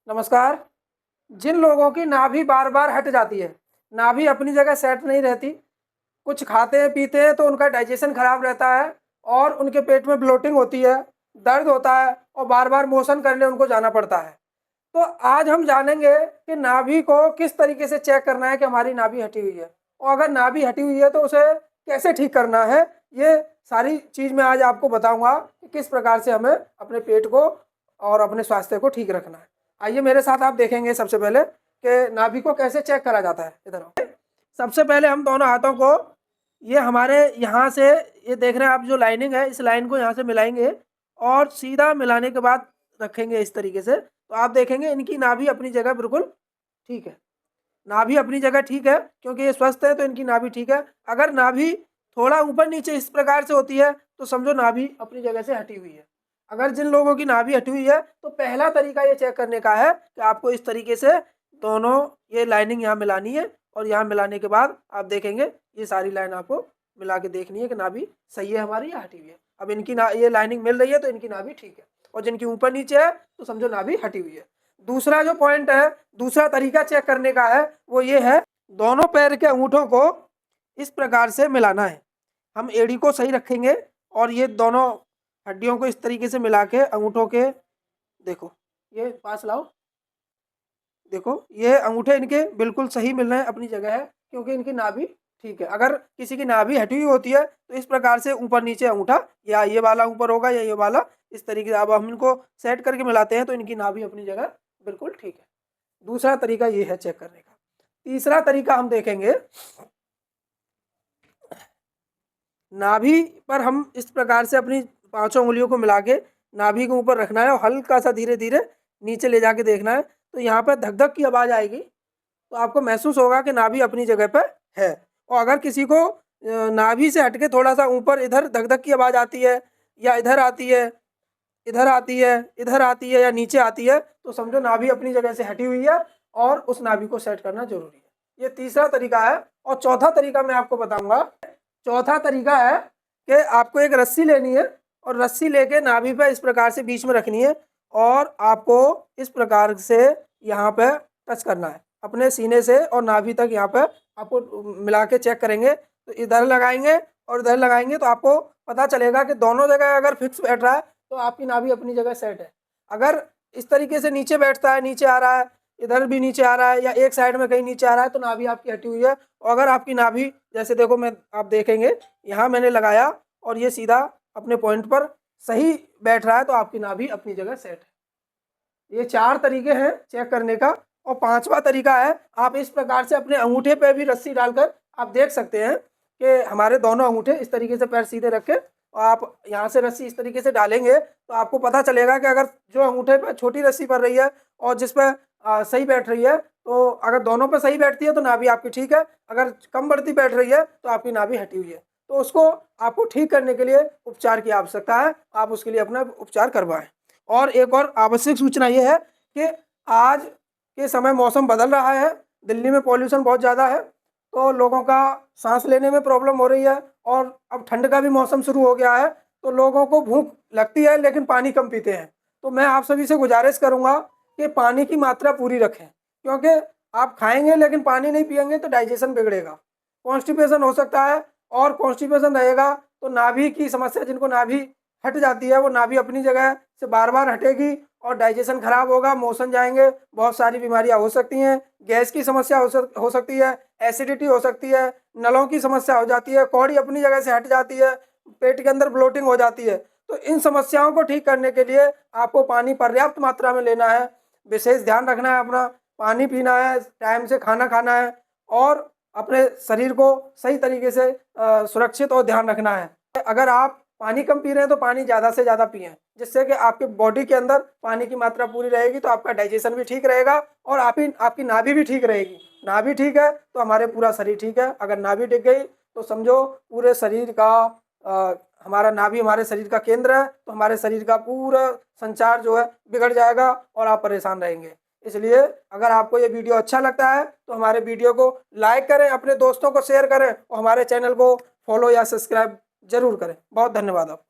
नमस्कार। जिन लोगों की नाभि बार बार हट जाती है, नाभि अपनी जगह सेट नहीं रहती, कुछ खाते हैं पीते हैं तो उनका डाइजेशन खराब रहता है और उनके पेट में ब्लोटिंग होती है, दर्द होता है और बार बार मोशन करने उनको जाना पड़ता है। तो आज हम जानेंगे कि नाभि को किस तरीके से चेक करना है कि हमारी नाभि हटी हुई है, और अगर नाभि हटी हुई है तो उसे कैसे ठीक करना है। ये सारी चीज़ मैं आज आपको बताऊंगा कि किस प्रकार से हमें अपने पेट को और अपने स्वास्थ्य को ठीक रखना है। आइए मेरे साथ आप देखेंगे सबसे पहले कि नाभि को कैसे चेक करा जाता है। इधर आओ। सबसे पहले हम दोनों हाथों को ये हमारे यहाँ से, ये देख रहे हैं आप जो लाइनिंग है, इस लाइन को यहाँ से मिलाएंगे और सीधा मिलाने के बाद रखेंगे इस तरीके से। तो आप देखेंगे इनकी नाभि अपनी जगह बिल्कुल ठीक है। नाभि अपनी जगह ठीक है क्योंकि ये स्वस्थ है, तो इनकी नाभि ठीक है। अगर नाभि थोड़ा ऊपर नीचे इस प्रकार से होती है तो समझो नाभि अपनी जगह से हटी हुई है। अगर जिन लोगों की नाभि हटी हुई है तो पहला तरीका ये चेक करने का है कि आपको इस तरीके से दोनों ये लाइनिंग यहाँ मिलानी है और यहाँ मिलाने के बाद आप देखेंगे ये सारी लाइन आपको मिला के देखनी है कि नाभि सही है हमारी या हटी हुई है। अब इनकी ये लाइनिंग मिल रही है तो इनकी नाभि ठीक है, और जिनकी ऊपर नीचे है तो समझो नाभि हटी हुई है। दूसरा जो पॉइंट है, दूसरा तरीका चेक करने का है वो ये है, दोनों पैर के अंगूठों को इस प्रकार से मिलाना है। हम एड़ी को सही रखेंगे और ये दोनों हड्डियों को इस तरीके से मिला के अंगूठों के, देखो ये पास लाओ, देखो ये अंगूठे इनके बिल्कुल सही मिल रहे हैं, अपनी जगह है क्योंकि इनकी नाभि ठीक है। अगर किसी की नाभि हटी हुई होती है तो इस प्रकार से ऊपर नीचे अंगूठा, या ये वाला ऊपर होगा या ये वाला, इस तरीके से अब हम इनको सेट करके मिलाते हैं तो इनकी नाभि अपनी जगह बिल्कुल ठीक है। दूसरा तरीका ये है चेक करने का। तीसरा तरीका हम देखेंगे, नाभि पर हम इस प्रकार से अपनी पांचों उंगलियों को मिला के नाभि के ऊपर रखना है और हल्का सा धीरे धीरे नीचे ले जाके देखना है। तो यहाँ पर धक धक की आवाज़ आएगी तो आपको महसूस होगा कि नाभि अपनी जगह पर है। और अगर किसी को नाभि से हटके थोड़ा सा ऊपर इधर धक धक की आवाज़ आती है, या इधर आती है, इधर आती है, इधर आती है, या नीचे आती है, तो समझो नाभि अपनी जगह से हटी हुई है और उस नाभि को सेट करना जरूरी है। ये तीसरा तरीका है। और चौथा तरीका मैं आपको बताऊंगा। चौथा तरीका है कि आपको एक रस्सी लेनी है और रस्सी लेके नाभि पे इस प्रकार से बीच में रखनी है और आपको इस प्रकार से यहाँ पे टच करना है अपने सीने से, और नाभि तक यहाँ पे आपको मिला के चेक करेंगे। तो इधर लगाएंगे और इधर लगाएंगे तो आपको पता चलेगा कि दोनों जगह अगर फिक्स बैठ रहा है तो आपकी नाभि अपनी जगह सेट है। अगर इस तरीके से नीचे बैठता है, नीचे आ रहा है, इधर भी नीचे आ रहा है, या एक साइड में कहीं नीचे आ रहा है, तो नाभि आपकी हटी हुई है। और अगर आपकी नाभि, जैसे देखो मैं, आप देखेंगे यहाँ मैंने लगाया और ये सीधा अपने पॉइंट पर सही बैठ रहा है तो आपकी नाभि अपनी जगह सेट है। ये चार तरीके हैं चेक करने का। और पांचवा तरीका है, आप इस प्रकार से अपने अंगूठे पे भी रस्सी डालकर आप देख सकते हैं कि हमारे दोनों अंगूठे इस तरीके से पैर सीधे रख के, और आप यहाँ से रस्सी इस तरीके से डालेंगे तो आपको पता चलेगा कि अगर जो अंगूठे पर छोटी रस्सी पड़ रही है और जिस पर सही बैठ रही है, तो अगर दोनों पर सही बैठती है तो नाभि आपकी ठीक है, अगर कम बढ़ती बैठ रही है तो आपकी नाभि हटी हुई है। तो उसको आपको ठीक करने के लिए उपचार की आवश्यकता है, आप उसके लिए अपना उपचार करवाएं। और एक और आवश्यक सूचना ये है कि आज के समय मौसम बदल रहा है, दिल्ली में पॉल्यूशन बहुत ज़्यादा है, तो लोगों का सांस लेने में प्रॉब्लम हो रही है, और अब ठंड का भी मौसम शुरू हो गया है तो लोगों को भूख लगती है लेकिन पानी कम पीते हैं। तो मैं आप सभी से गुजारिश करूँगा कि पानी की मात्रा पूरी रखें, क्योंकि आप खाएंगे लेकिन पानी नहीं पिएंगे तो डाइजेशन बिगड़ेगा, कॉन्स्टिपेशन हो सकता है, और कॉन्स्टिपेशन रहेगा तो नाभि की समस्या, जिनको नाभि हट जाती है वो नाभि अपनी जगह से बार बार हटेगी और डाइजेशन खराब होगा, मोशन जाएंगे, बहुत सारी बीमारियां हो सकती हैं, गैस की समस्या हो सकती है, एसिडिटी हो सकती है, नलों की समस्या हो जाती है, कौड़ी अपनी जगह से हट जाती है, पेट के अंदर ब्लोटिंग हो जाती है। तो इन समस्याओं को ठीक करने के लिए आपको पानी पर्याप्त मात्रा में लेना है, विशेष ध्यान रखना है, अपना पानी पीना है, टाइम से खाना खाना है, और अपने शरीर को सही तरीके से सुरक्षित और ध्यान रखना है। अगर आप पानी कम पी रहे हैं तो पानी ज़्यादा से ज़्यादा पिएं, जिससे कि आपके बॉडी के अंदर पानी की मात्रा पूरी रहेगी, तो आपका डाइजेशन भी ठीक रहेगा और आपकी नाभि भी ठीक रहेगी। नाभि ठीक है तो हमारे पूरा शरीर ठीक है। अगर नाभि टिक गई तो समझो पूरे शरीर का, हमारा नाभि हमारे शरीर का केंद्र है, तो हमारे शरीर का पूरा संचार जो है बिगड़ जाएगा और आप परेशान रहेंगे। इसलिए अगर आपको ये वीडियो अच्छा लगता है तो हमारे वीडियो को लाइक करें, अपने दोस्तों को शेयर करें और हमारे चैनल को फॉलो या सब्सक्राइब जरूर करें। बहुत धन्यवाद आप।